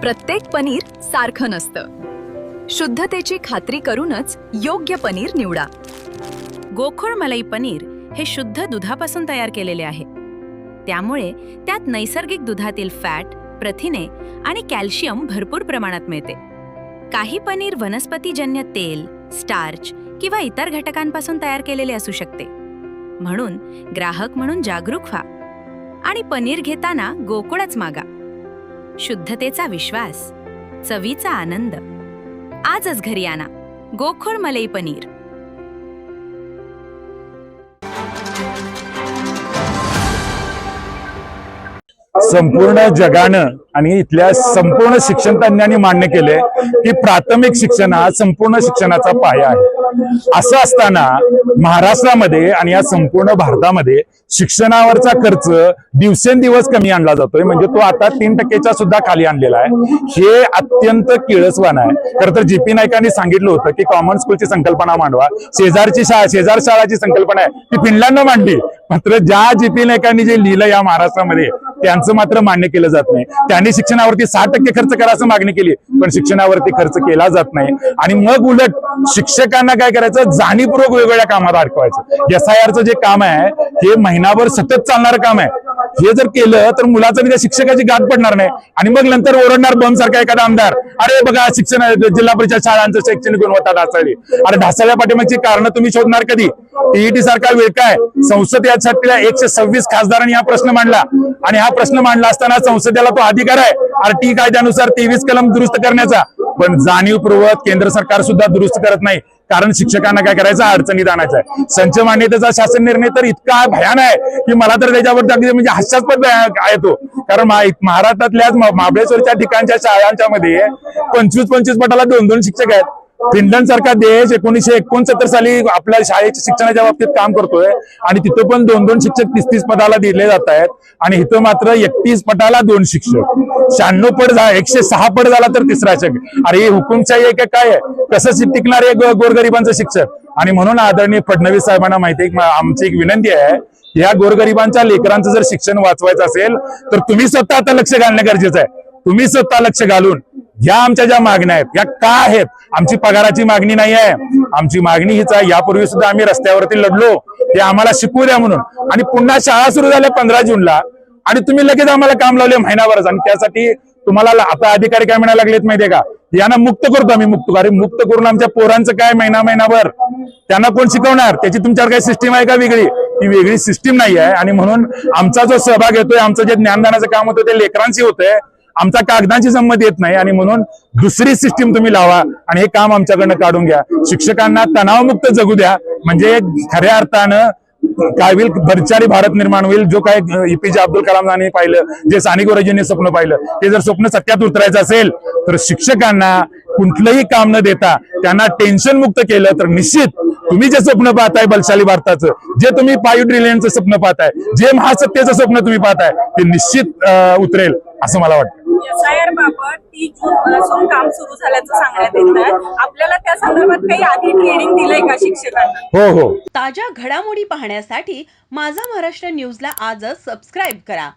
प्रत्येक पनीर सारखं नसतं। शुद्धतेची खात्री करूनच योग्य पनीर निवडा। गोकुळ मलाई पनीर हे शुद्ध दुधापासून तयार केलेले आहे, त्यामुळे त्यात नैसर्गिक दुधातील फॅट, प्रथिने आणि कॅल्शियम भरपूर प्रमाणात मिळते। काही पनीर वनस्पतीजन्य तेल, स्टार्च किंवा इतर घटकांपासून तयार केलेले असू शकते। म्हणून ग्राहक म्हणून जागरूक व्हा आणि पनीर घेताना गोकुळच मागा। शुद्धतेचा विश्वास, चवीचा आनंद। आजच घरी आणा गोकुळ मलाई पनीर। संपूर्ण जगानं आणि इथल्या संपूर्ण शिक्षण तज्ञांनी मान्य केले की प्राथमिक शिक्षण हा संपूर्ण शिक्षणाचा पाया आहे। असं असताना महाराष्ट्रामध्ये आणि या संपूर्ण भारतामध्ये शिक्षणावरचा खर्च दिवसेंदिवस कमी आणला जातोय, म्हणजे तो आता 3% सुद्धा खाली आणलेला आहे। हे अत्यंत किळसवान आहे। खरं तर जीपी नाईकांनी सांगितलं होतं की कॉमन स्कूलची संकल्पना मांडवा, शेजार शाळाची संकल्पना आहे ती फिनलंडनं मांडली, मात्र ज्या जीपी नाईकांनी जे लिहिलं या महाराष्ट्रामध्ये त्यांचं मात्र मान्य केलं जात नाही। त्यांनी शिक्षणावरती 6% खर्च करा असं मागणी केली, पण शिक्षणावरती खर्च केला जात नाही। आणि मग उलट शिक्षकांना काय करायचं, जाणीवपूर्वक वेगवेगळ्या कामात अडकवायचं। SIRचं जे काम आहे हे महिनाभर सतत चालणारं काम आहे। हे जर केलं तर मुलाचं आणि त्या शिक्षकाची गाठ पडणार नाही आणि मग नंतर ओरडणार बम सारखा एखादा आमदार, अरे बघा शिक्षण जिल्हा परिषद शाळांचं शैक्षणिक गुणवत्ता ढासळली। अरे ढासळल्या पाठीमागची कारण तुम्ही शोधणार कधी? टीईटी सारखा वेळ काय? संसद यासाठी 126 खासदारांनी हा प्रश्न मांडला आणि हा प्रश्न मांडला असताना संसदेला तो अधिकार आहे RT कायद्यानुसार 23 कलम दुरुस्त करण्याचा, पण जाणीवपूर्वक केंद्र सरकार सुद्धा दुरुस्त करत नाही। कारण शिक्षकांना काय करायचं, अडचणीत आणायचं आहे। संच मान्यतेचा शासन निर्णय तर इतका भयान आहे की मला तर त्याच्यावर म्हणजे हास्यास्पद आहे तो। कारण महाराष्ट्रातल्या महाबळेश्वरच्या ठिकाणच्या शाळांच्या मध्ये 25 पटाला 2-2 शिक्षक आहेत। फिनलंड सारखा देश 1969 साली आपल्या शाळेच्या शिक्षणाच्या बाबतीत काम करतोय आणि तिथं पण 2-2 शिक्षक 30-30 पदाला दिले जात आहेत आणि इथं मात्र 31 पटाला 2 शिक्षक, 96 पट 106 पट झाला तर तिसरा शिक्षक। अरे ही हुकुमशाही आहे का काय आहे? कसं टिकणार आहे गोरगरिबांचं शिक्षक? आणि म्हणून आदरणीय फडणवीस साहेबांना माहिती आहे, आमची एक विनंती आहे, या गोरगरिबांच्या लेकरांचं जर शिक्षण वाचवायचं असेल तर तुम्ही स्वतः आता लक्ष घालणं गरजेचं आहे। तुम्ही स्वतः लक्ष घालून या आमच्या ज्या मागण्या आहेत या का आहेत? आमची पगाराची मागणी नाही आहे, आमची मागणी हीच आहे। यापूर्वी सुद्धा आम्ही रस्त्यावरती लढलो, ते आम्हाला शिकवू द्या म्हणून, आणि पुन्हा शाळा सुरू झाल्या 15 जूनला आणि तुम्ही लगेच आम्हाला काम लावले महिनाभरच। आणि त्यासाठी तुम्हाला आता अधिकारी काय म्हणायला लागलेत माहितीये का, यांना मुक्त करतो आम्ही। मुक्त करून आमच्या पोरांचं काय महिनाभर त्यांना कोण शिकवणार? त्याची तुमच्यावर काही सिस्टीम आहे का वेगळी? ती वेगळी सिस्टीम नाही आहे। आणि म्हणून आमचा जो सहभाग येतोय, आमचं जे ज्ञानदानाचं काम होतं ते लेकरांशी होतंय, आमचा कागदांची संमती येत नाही। आणि म्हणून दुसरी सिस्टीम तुम्ही लावा आणि हे काम आमच्याकडनं काढून घ्या। शिक्षकांना तणावमुक्त जगू द्या, म्हणजे खऱ्या अर्थानं काय होईल, भरचारी भारत निर्माण होईल। जो काय APJ अब्दुल कलामांनी पाहिलं, जे साने गुरुजींनी स्वप्न पाहिलं, ते जर स्वप्न सत्यात उतरायचं असेल तर शिक्षकांना कुठलंही काम न देता त्यांना टेन्शन मुक्त केलं तर निश्चित तुम्ही जे स्वप्न पाहताय बलशाली भारताचं, जे तुम्ही 5 ट्रिलियनचं स्वप्न पाहताय, जे महासत्तेचं स्वप्न तुम्ही पाहताय, ते निश्चित उतरेल असं मला वाटतं। SIR बाबत 30 जून पासून काम सुरू झाल्याचं सांगण्यात येत आहे। आपल्याला त्या संदर्भात काही आधी ट्रेनिंग दिलंय का शिक्षकांना? हो। ताज्या घडामोडी पाहण्यासाठी माझा महाराष्ट्र न्यूजला आजच सबस्क्राईब करा।